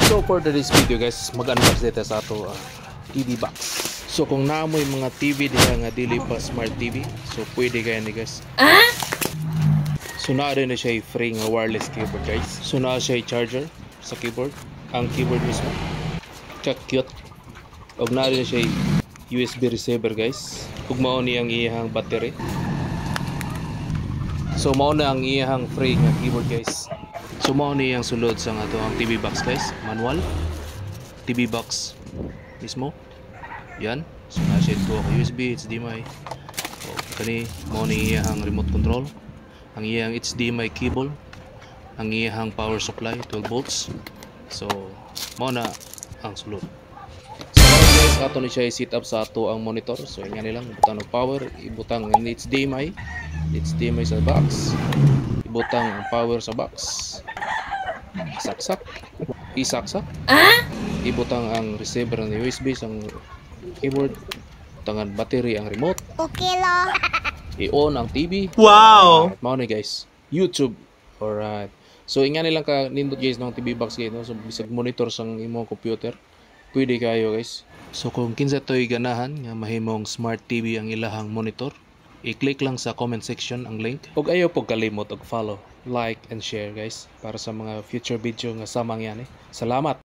So for today's video guys, mag-unbox dito sa ato TV box. So kung naamoy mga TV diha nga dili pa smart TV, so pwede kaya ni guys. So naa rin na siya free nga wireless keyboard guys. So naa siya charger sa keyboard, ang keyboard mismo. Cute. Og naa rin na siya USB receiver guys. Ug mao ni ang iyang battery. So mao na ang iyang free nga keyboard guys. So mao ni ang sulod sa ato ang TV box guys, manual TV box mismo. Yan. So na siya ito USB, HDMI. So kani mao ni iyang remote control, ang iyang HDMI cable, ang iyang power supply 12 volts. So mao na ang sulod. So guys, ato ni siya i-set up sa ato ang monitor. So nga nilang butang ng power, ibutang ang HDMI sa box. Ibutang ang power sa box. Isaksak. Ibutang ang receiver ng USB sa keyboard. Butangan battery ang remote. Okay lang. I-on ang TV. Wow! Mao ni guys, YouTube. Alright. So ingani lang ka nindot guys ng TV box guys, no? So bisag monitor sang imong computer, pwede kayo guys. So kung kinsa toy ganahan nga mahimong smart TV ang ilahang monitor, i-click lang sa comment section ang link. Ug ayaw pog kalimot og follow, like and share guys para sa mga future video nga samang yan. Salamat.